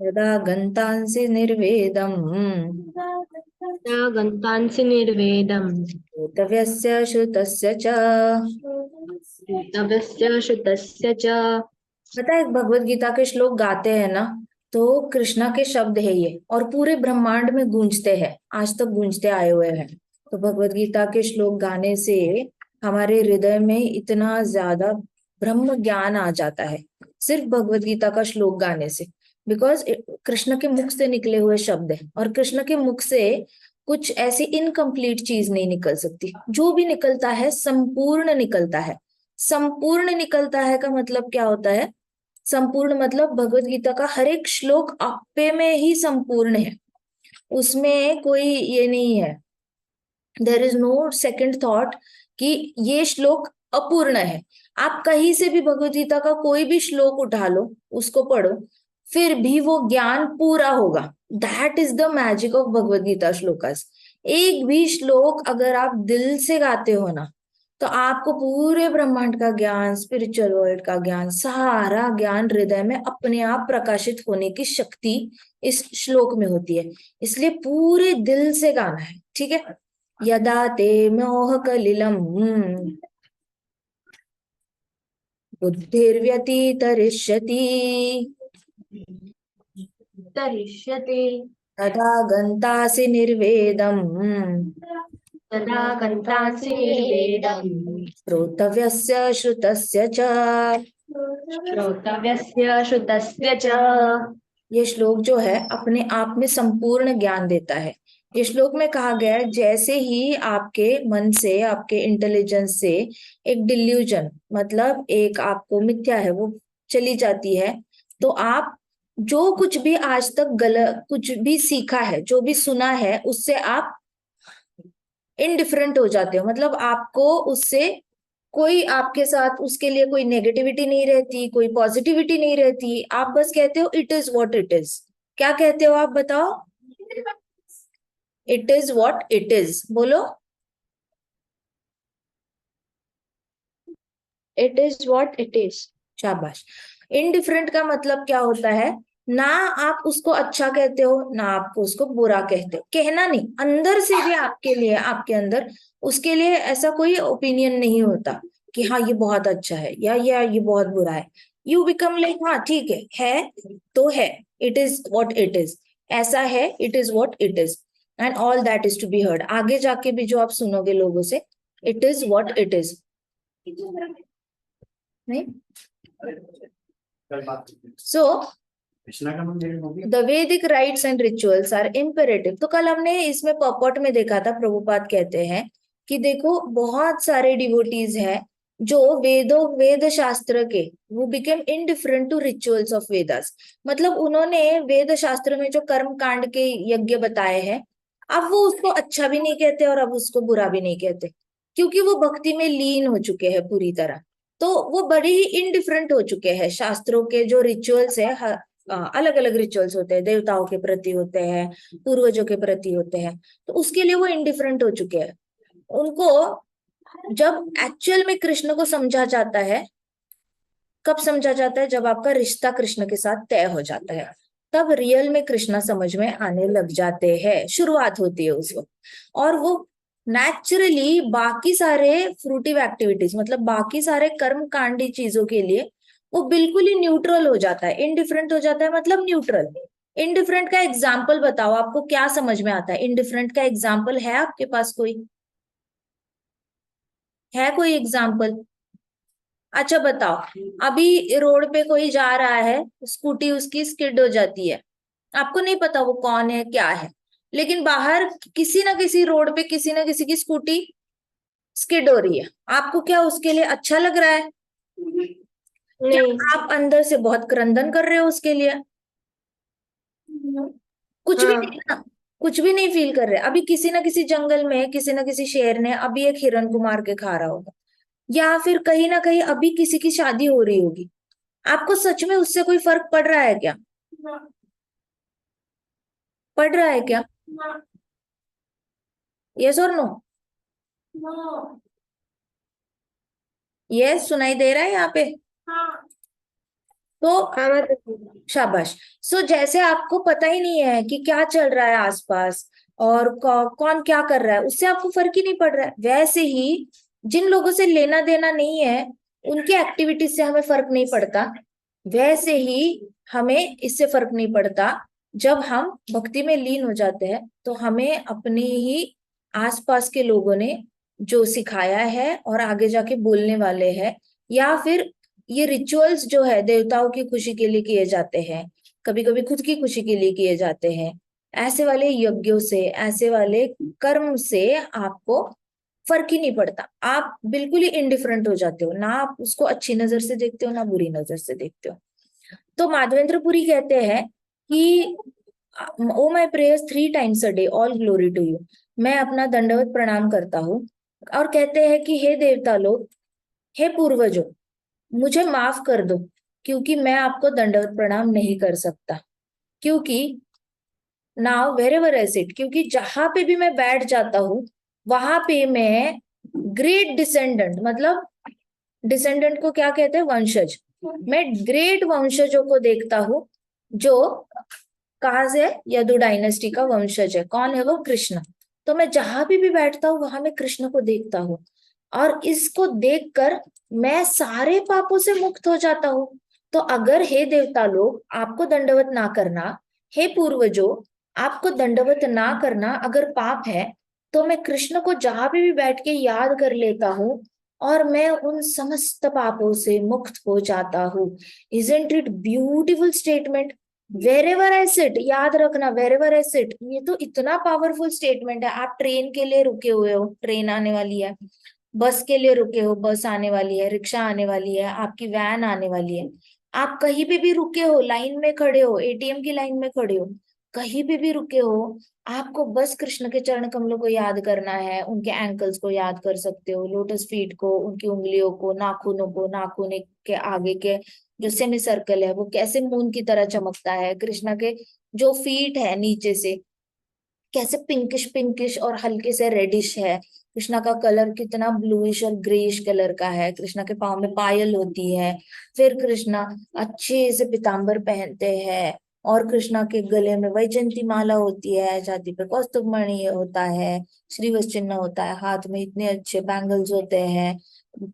यदा गन्तांसि निर्वेदम् न गन्तांसि निर्वेदम् श्रोतव्यस्य श्रुतस्य च। तवस्य श्रुतस्य च। पता है भगवत गीता के श्लोक गाते हैं ना, तो कृष्णा के शब्द है ये, और पूरे ब्रह्मांड में गूंजते हैं, आज तक गूंजते आए हुए हैं। तो भगवत गीता के श्लोक गाने से हमारे हृदय में इतना ज्यादा ब्रह्म ज्ञान आ जाता है, सिर्फ भगवत गीता का श्लोक गाने से। बिकॉज कृष्ण के मुख से निकले हुए शब्द है, और कृष्ण के मुख से कुछ ऐसी इनकम्प्लीट चीज नहीं निकल सकती। जो भी निकलता है संपूर्ण निकलता है। संपूर्ण निकलता है का मतलब क्या होता है? संपूर्ण मतलब भगवत गीता का हर एक श्लोक आपे में ही संपूर्ण है, उसमें कोई ये नहीं है। There is no second thought कि ये श्लोक अपूर्ण है। आप कहीं से भी भगवत गीता का कोई भी श्लोक उठा लो, उसको पढ़ो, फिर भी वो ज्ञान पूरा होगा। That is the magic of Bhagavad Gita shlokas. एक भी श्लोक अगर आप दिल से गाते हो ना, तो आपको पूरे ब्रह्मांड का ज्ञान, स्पिरिचुअल वर्ल्ड का ज्ञान, सारा ज्ञान हृदय में अपने आप प्रकाशित होने की शक्ति इस श्लोक में होती है। इसलिए पूरे दिल से गाना है, ठीक है। यदा ते मोह कलिलम बुद्धिर्व्यतितरिष्यति तरिष्यति तदा गन्तासि निर्वेदम् तदा गन्तासि निर्वेदम् श्रोतव्यस्य श्रुतस्य च। श्रोतव्यस्य श्रुतस्य च। ये श्लोक जो है अपने आप में संपूर्ण ज्ञान देता है। ये श्लोक में कहा गया है, जैसे ही आपके मन से, आपके इंटेलिजेंस से एक डिल्यूजन, मतलब एक आपको मिथ्या है, वो चली जाती है, तो आप जो कुछ भी आज तक गलत कुछ भी सीखा है, जो भी सुना है, उससे आप इनडिफरेंट हो जाते हो। मतलब आपको उससे कोई, आपके साथ उसके लिए कोई नेगेटिविटी नहीं रहती, कोई पॉजिटिविटी नहीं रहती। आप बस कहते हो it is what it is. क्या कहते हो आप बताओ? It is what it is, बोलो। It is what it is. शाबाश। इनडिफरेंट का मतलब क्या होता है? ना आप उसको अच्छा कहते हो, ना आप उसको बुरा कहते हो। कहना नहीं, अंदर से भी आपके लिए, आपके अंदर उसके लिए ऐसा कोई ओपिनियन नहीं होता कि हाँ ये बहुत अच्छा है या ये बहुत बुरा है। यू बिकम लाइक हाँ ठीक है तो है। It is what it is. ऐसा है, it is what it is, and all that is to be heard. आगे जाके भी जो आप सुनोगे लोगों से, it is what it is. नहीं। So the Vedic rites and rituals are imperative. तो कल हमने इसमें पॉपॉट में देखा था, प्रभुपाद कहते हैं कि देखो बहुत सारे डिवोटीज हैं जो वेद शास्त्र के, वो became indifferent to rituals of Vedas. मतलब उन्होंने वेद शास्त्र में जो कर्म कांड के यज्ञ बताए हैं, अब वो उसको अच्छा भी नहीं कहते और अब उसको बुरा भी नहीं कहते, क्योंकि वो भक्ति में लीन हो चुके हैं पूरी तरह। तो वो बड़े ही इनडिफरेंट हो चुके हैं। शास्त्रों के जो रिचुअल्स है, अलग अलग रिचुअल्स होते हैं, देवताओं के प्रति होते हैं, पूर्वजों के प्रति होते हैं, तो उसके लिए वो इंडिफरेंट हो चुके हैं। उनको जब एक्चुअल में कृष्ण को समझा जाता है, कब समझा जाता है? जब आपका रिश्ता कृष्ण के साथ तय हो जाता है, तब रियल में कृष्णा समझ में आने लग जाते हैं, शुरुआत होती है उस वक्त। और वो नेचुरली बाकी सारे फ्रूटिव एक्टिविटीज, मतलब बाकी सारे कर्म कांडी चीजों के लिए वो बिल्कुल ही न्यूट्रल हो जाता है, इनडिफरेंट हो जाता है। मतलब न्यूट्रल। इनडिफरेंट का एग्जाम्पल बताओ, आपको क्या समझ में आता है? इनडिफरेंट का एग्जाम्पल है आपके पास कोई? है कोई एग्जाम्पल? अच्छा बताओ। अभी रोड पे कोई जा रहा है, स्कूटी उसकी स्किड हो जाती है, आपको नहीं पता वो कौन है क्या है, लेकिन बाहर किसी ना किसी रोड पे किसी ना किसी की स्कूटी स्किड हो रही है। आपको क्या उसके लिए अच्छा लग रहा है? क्या नहीं। आप अंदर से बहुत क्रंदन कर रहे हो उसके लिए? कुछ भी नहीं हाँ। ना, कुछ भी नहीं फील कर रहे। अभी किसी ना किसी जंगल में किसी ना किसी शेर ने अभी एक हिरन को मार के खा रहा होगा, या फिर कहीं ना कहीं अभी किसी की शादी हो रही होगी। आपको सच में उससे कोई फर्क पड़ रहा है क्या? पड़ रहा है क्या? यस और नो? यस सुनाई दे रहा है यहाँ पे? तो हाँ, मतलब शाबाश। सो जैसे आपको पता ही नहीं है कि क्या चल रहा है आसपास और कौन क्या कर रहा है, उससे आपको फर्क ही नहीं पड़ रहा है, वैसे ही जिन लोगों से लेना देना नहीं है उनकी एक्टिविटीज से हमें फर्क नहीं पड़ता, वैसे ही हमें इससे फर्क नहीं पड़ता। जब हम भक्ति में लीन हो जाते हैं तो हमें अपने ही आसपास के लोगों ने जो सिखाया है और आगे जाके बोलने वाले हैं, या फिर ये रिचुअल्स जो है देवताओं की खुशी के लिए किए जाते हैं, कभी कभी खुद की खुशी के लिए किए जाते हैं, ऐसे वाले यज्ञों से, ऐसे वाले कर्म से आपको फर्क ही नहीं पड़ता। आप बिल्कुल ही इंडिफरेंट हो जाते हो, ना आप उसको अच्छी नजर से देखते हो ना बुरी नजर से देखते हो। तो माधवेंद्रपुरी कहते हैं कि O my prayers 3 times a day, all glory to you. मैं अपना दंडवत प्रणाम करता हूँ और कहते हैं कि हे देवता लोग, हे पूर्वजों, मुझे माफ कर दो क्योंकि मैं आपको दंडवत प्रणाम नहीं कर सकता। क्योंकि now wherever I sit, क्योंकि जहां पे भी मैं बैठ जाता हूँ वहां पे मैं ग्रेट डिसेंडेंट, मतलब डिसेंडेंट को क्या कहते हैं, वंशज, मैं ग्रेट वंशजों को देखता हूँ जो कहाँ से है, यदु डायनेस्टी का वंशज है। कौन है वो, कृष्ण। तो मैं जहां भी बैठता हूँ वहां मैं कृष्ण को देखता हूँ, और इसको देखकर मैं सारे पापों से मुक्त हो जाता हूँ। तो अगर हे देवता लोग आपको दंडवत ना करना, हे पूर्वजों आपको दंडवत ना करना अगर पाप है, तो मैं कृष्ण को जहां भी बैठ के याद कर लेता हूँ और मैं उन समस्त पापों से मुक्त हो जाता हूँ। Isn't it beautiful statement, wherever I sit, याद रखना वेर एवर आई सिट, ये तो इतना पावरफुल स्टेटमेंट है। आप ट्रेन के लिए रुके हुए हो, ट्रेन आने वाली है, बस के लिए रुके हो, बस आने वाली है, रिक्शा आने वाली है, आपकी वैन आने वाली है, आप कहीं पे भी रुके हो, लाइन में खड़े हो, एटीएम की लाइन में खड़े हो, कहीं पे भी रुके हो, आपको बस कृष्ण के चरण कमलों को याद करना है। उनके एंकल्स को याद कर सकते हो, लोटस फीट को, उनकी उंगलियों को, नाखूनों को, नाखून के आगे के जो सेमी सर्कल है वो कैसे मून की तरह चमकता है, कृष्णा के जो फीट है नीचे से कैसे पिंकिश पिंकिश और हल्के से रेडिश है, कृष्णा का कलर कितना ब्लूइश और ग्रेइश कलर का है, कृष्णा के पाँव में पायल होती है, फिर कृष्णा अच्छे से पीताम्बर पहनते हैं, और कृष्णा के गले में वैजयंती माला होती है, छाती पे कौस्तुभ मणि होता है, श्रीवत्स चिन्ह होता है, हाथ में इतने अच्छे बैंगल्स होते हैं,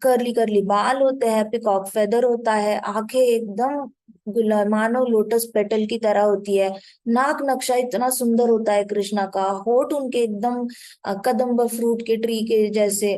करली करली बाल होते हैं, पिकॉक फेदर होता है, आंखें एकदम मानो लोटस पेटल की तरह होती है, नाक नक्शा इतना सुंदर होता है कृष्णा का, होठ उनके एकदम कदम्ब फ्रूट के ट्री के जैसे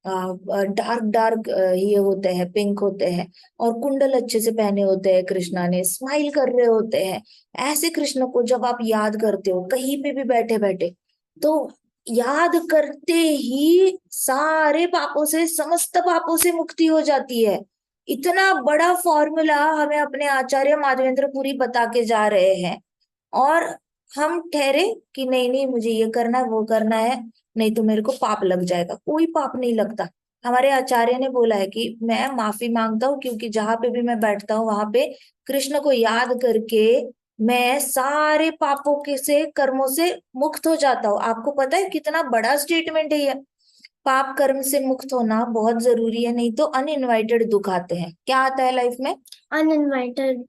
डार्क डार्क ये होते हैं, पिंक होते हैं, और कुंडल अच्छे से पहने होते हैं, कृष्णा ने स्माइल कर रहे होते हैं। ऐसे कृष्ण को जब आप याद करते हो कहीं पे भी बैठे बैठे, तो याद करते ही सारे पापों से, समस्त पापों से मुक्ति हो जाती है। इतना बड़ा फॉर्मूला हमें अपने आचार्य माधवेंद्र पुरी बता के जा रहे हैं, और हम ठहरे कि नहीं नहीं मुझे ये करना है वो करना है, नहीं तो मेरे को पाप लग जाएगा। कोई पाप नहीं लगता। हमारे आचार्य ने बोला है कि मैं माफी मांगता हूँ क्योंकि जहां पे भी मैं बैठता हूँ वहां पे कृष्ण को याद करके मैं सारे पापों के से, कर्मों से मुक्त हो जाता हूँ। आपको पता है कितना बड़ा स्टेटमेंट है ये। पाप कर्म से मुक्त होना बहुत जरूरी है, नहीं तो अनइनवाइटेड दुख आते हैं। क्या आता है लाइफ में, अनइनवाइटेड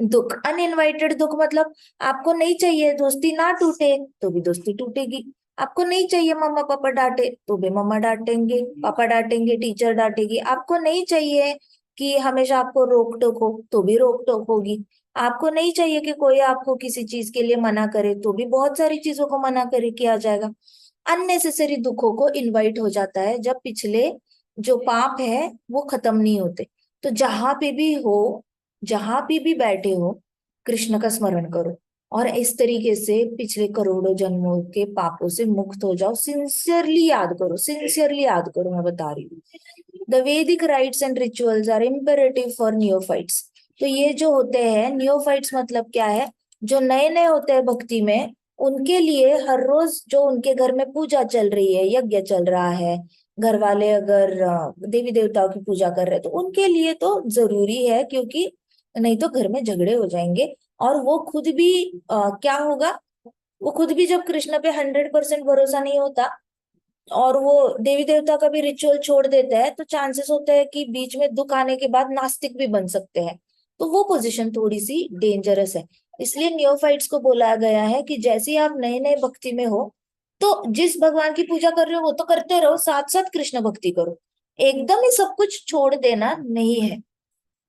दुख। अनइनवाइटेड दुख मतलब आपको नहीं चाहिए दोस्ती ना टूटे तो भी दोस्ती टूटेगी, आपको नहीं चाहिए मम्मा पापा डांटे तो भी मम्मा डांटेंगे, पापा डांटेंगे, टीचर डांटेगी, आपको नहीं चाहिए कि हमेशा आपको रोक टोक हो तो भी रोक टोक होगी, आपको नहीं चाहिए कि कोई आपको किसी चीज के लिए मना करे तो भी बहुत सारी चीजों को मना करे किया जाएगा। अननेसेसरी दुखों को इनवाइट हो जाता है जब पिछले जो पाप है वो खत्म नहीं होते। तो जहां पे भी हो, जहां भी बैठे हो, कृष्ण का स्मरण करो और इस तरीके से पिछले करोड़ों जन्मों के पापों से मुक्त हो जाओ। सिंसियरली याद करो, सिंसियरली याद करो, मैं बता रही हूँ। The Vedic rites and rituals are imperative for neophytes. तो ये जो होते हैं नियोफाइट्स मतलब क्या है, जो नए नए होते हैं भक्ति में, उनके लिए हर रोज जो उनके घर में पूजा चल रही है, यज्ञ चल रहा है, घर वाले अगर देवी देवताओं की पूजा कर रहे हैं तो उनके लिए तो जरूरी है, क्योंकि नहीं तो घर में झगड़े हो जाएंगे। और वो खुद भी क्या होगा, वो खुद भी जब कृष्ण पे 100% भरोसा नहीं होता और वो देवी देवता का भी रिचुअल छोड़ देता है, तो चांसेस होते हैं कि बीच में दुख आने के बाद नास्तिक भी बन सकते हैं। तो वो पोजीशन थोड़ी सी डेंजरस है। इसलिए नियोफाइट्स को बोला गया है कि जैसे ही आप नए नए भक्ति में हो, तो जिस भगवान की पूजा कर रहे हो वो तो करते रहो, साथ साथ कृष्ण भक्ति करो, एकदम ही सब कुछ छोड़ देना नहीं है।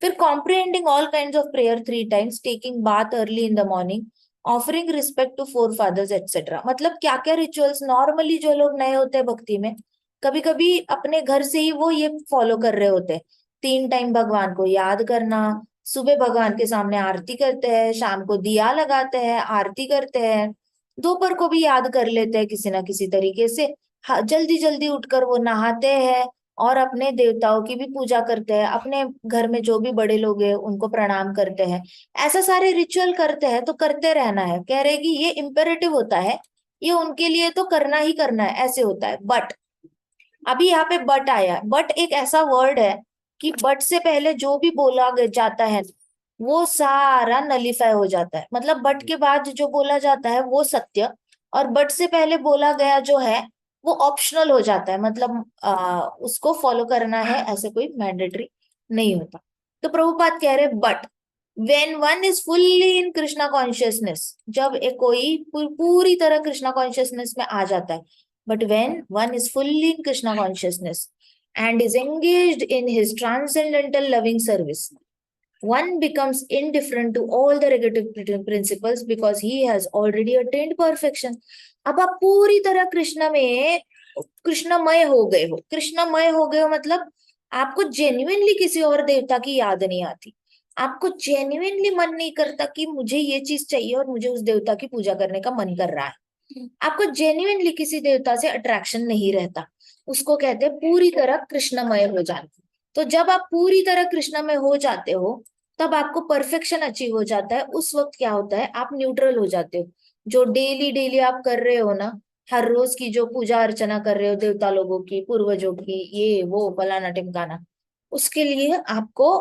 फिर comprehending all kind of prayer 3 times, taking bath early in the morning, offering respect to forefathers et cetera. मतलब क्या क्या रिचुअल्स नॉर्मली जो लोग नए होते हैं भक्ति में, कभी कभी अपने घर से ही वो ये फॉलो कर रहे होते हैं। 3 टाइम भगवान को याद करना, सुबह भगवान के सामने आरती करते हैं, शाम को दिया लगाते हैं, आरती करते हैं, दोपहर को भी याद कर लेते हैं किसी ना किसी तरीके से। जल्दी जल्दी उठकर वो नहाते हैं और अपने देवताओं की भी पूजा करते हैं, अपने घर में जो भी बड़े लोग हैं उनको प्रणाम करते हैं। ऐसा सारे रिचुअल करते हैं, तो करते रहना है। कह रहे कि ये इम्पेरेटिव होता है, ये उनके लिए तो करना ही करना है, ऐसे होता है। बट अभी यहाँ पे बट आया। बट एक ऐसा वर्ड है कि बट से पहले जो भी बोला जाता है वो सारा नलीफाई हो जाता है। मतलब बट के बाद जो बोला जाता है वो सत्य, और बट से पहले बोला गया जो है वो ऑप्शनल हो जाता है। मतलब उसको फॉलो करना है ऐसे कोई मैंडेटरी नहीं होता। तो प्रभुपाद कह रहे but when one is fully in Krishna consciousness, जब एक कोई पूरी तरह कृष्णा कॉन्शियसनेस में आ जाता है, but when one is fully in Krishna consciousness and is engaged in his transcendental loving service, one becomes indifferent to all the negative principles because he has already attained perfection. अब आप पूरी तरह कृष्ण में कृष्णमय हो गए हो। कृष्णमय हो गए हो मतलब आपको जेन्युइनली किसी और देवता की याद नहीं आती, आपको जेन्युइनली मन नहीं करता कि मुझे ये चीज चाहिए और मुझे उस देवता की पूजा करने का मन कर रहा है, आपको जेन्युइनली किसी देवता से अट्रैक्शन नहीं रहता। उसको कहते हैं पूरी तरह कृष्णमय हो जाना। तो जब आप पूरी तरह कृष्णमय हो जाते हो तब आपको परफेक्शन अचीव हो जाता है। उस वक्त क्या होता है, आप न्यूट्रल हो जाते हो। जो डेली डेली आप कर रहे हो ना, हर रोज की जो पूजा अर्चना कर रहे हो देवता लोगों की, पूर्वजों की, ये वो फलाना टिमकाना, उसके लिए आपको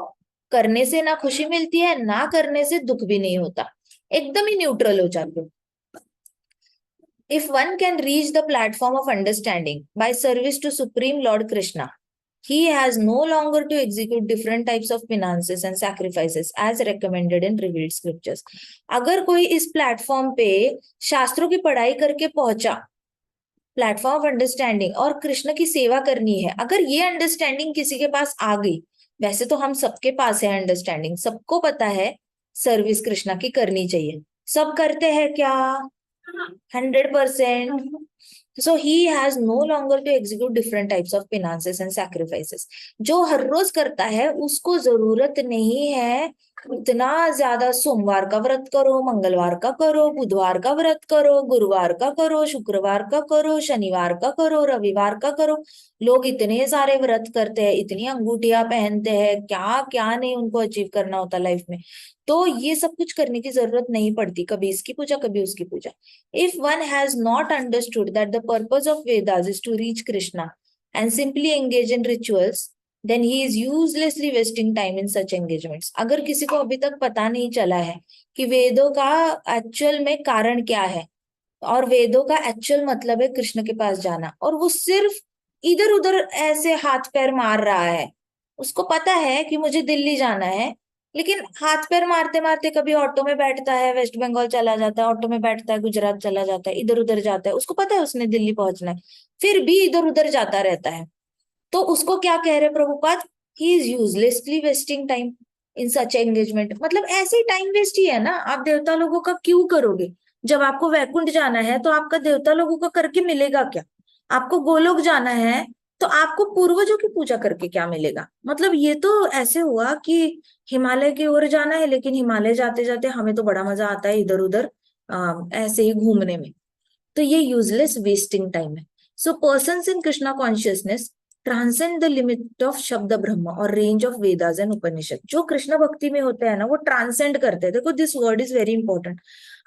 करने से ना खुशी मिलती है, ना करने से दुख भी नहीं होता, एकदम ही न्यूट्रल हो जाते हो। If one can reach the platform of understanding by service to Supreme Lord Krishna, he has no longer to execute different types of penances and sacrifices as recommended in revealed scriptures. अगर कोई इस platform पे शास्त्रों की पढ़ाई करके पहुंचा, platform of understanding, और कृष्ण की सेवा करनी है, अगर ये अंडरस्टैंडिंग किसी के पास आ गई, वैसे तो हम सबके पास है अंडरस्टैंडिंग, सबको पता है सर्विस कृष्णा की करनी चाहिए, सब करते हैं क्या? 100%. So he has no longer to execute different types of penances and sacrifices. जो हर रोज करता है उसको जरूरत नहीं है इतना ज्यादा सोमवार का व्रत करो, मंगलवार का करो, बुधवार का व्रत करो, गुरुवार का करो, शुक्रवार का करो, शनिवार का करो, रविवार का करो। लोग इतने सारे व्रत करते हैं, इतनी अंगूठियां पहनते हैं, क्या क्या नहीं उनको अचीव करना होता लाइफ में। तो ये सब कुछ करने की जरूरत नहीं पड़ती, कभी इसकी पूजा कभी उसकी पूजा। If one has not understood that the purpose of Vedas is to reach Krishna and simply engage in rituals, then he is uselessly wasting time in such engagements. अगर किसी को अभी तक पता नहीं चला है कि वेदों का एक्चुअल में कारण क्या है और वेदों का एक्चुअल मतलब है कृष्ण के पास जाना, और वो सिर्फ इधर उधर ऐसे हाथ पैर मार रहा है, उसको पता है कि मुझे दिल्ली जाना है, लेकिन हाथ पैर मारते मारते कभी ऑटो में बैठता है वेस्ट बंगाल चला जाता है, ऑटो में बैठता है गुजरात चला जाता है, इधर उधर जाता है, उसको पता है उसने दिल्ली पहुंचना है, फिर भी इधर उधर जाता रहता है। तो उसको क्या कह रहे Prabhupada, he is uselessly wasting time in such engagement. मतलब ऐसे ही टाइम वेस्ट ही है ना, आप देवता लोगों का क्यों करोगे? जब आपको वैकुंठ जाना है तो आपका देवता लोगों का करके मिलेगा क्या? आपको गोलोक जाना है तो आपको पूर्वजों की पूजा करके क्या मिलेगा? मतलब ये तो ऐसे हुआ कि हिमालय की ओर जाना है, लेकिन हिमालय जाते जाते हमें तो बड़ा मजा आता है इधर उधर ऐसे ही घूमने में। तो ये यूजलेस वेस्टिंग टाइम है। So persons in Krishna consciousness transcend the limit of shabda brahma और range of Vedas and Upanishad. जो कृष्ण भक्ति में होते हैं ना वो ट्रांसेंड करते हैं। देखो this word is very important.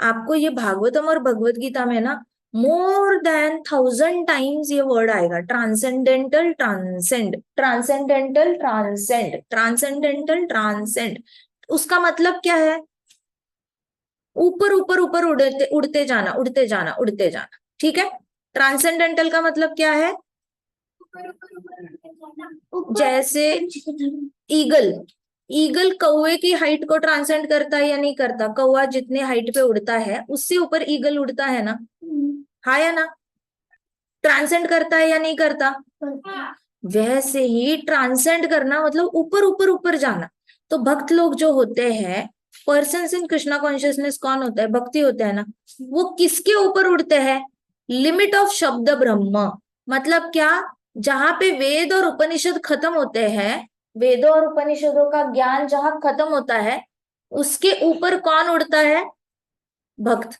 आपको ये भागवतम और भगवत गीता में ना मोर देन 1000 टाइम्स ये वर्ड आएगा, transcendental transcend, transcendental transcend, transcendental transcend. उसका मतलब क्या है? ऊपर ऊपर ऊपर उड़ते उड़ते जाना, उड़ते जाना, उड़ते जाना। ठीक है, ट्रांसेंडेंटल का मतलब क्या है? जैसे ईगल, ईगल कौवे की हाइट को ट्रांसेंड करता है या नहीं करता? कौवा जितने हाइट पे उड़ता है उससे ऊपर ईगल उड़ता है ना, हाँ या ना? ट्रांसेंड करता है या नहीं करता? वैसे ही ट्रांसेंड करना मतलब ऊपर ऊपर ऊपर जाना। तो भक्त लोग जो होते हैं, पर्सन इन कृष्णा कॉन्शियसनेस, कौन होता है? भक्ति होता है ना। वो किसके ऊपर उड़ते हैं? लिमिट ऑफ शब्द ब्रह्म। मतलब क्या? जहां पे वेद और उपनिषद खत्म होते हैं, वेदों और उपनिषदों का ज्ञान जहां खत्म होता है, उसके ऊपर कौन उड़ता है? भक्त।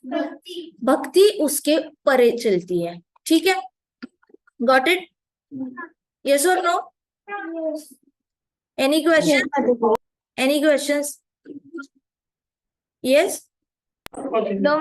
भक्ति उसके परे चलती है। ठीक है, गॉट इट? यस और no? Any question? Any questions? Yes? No,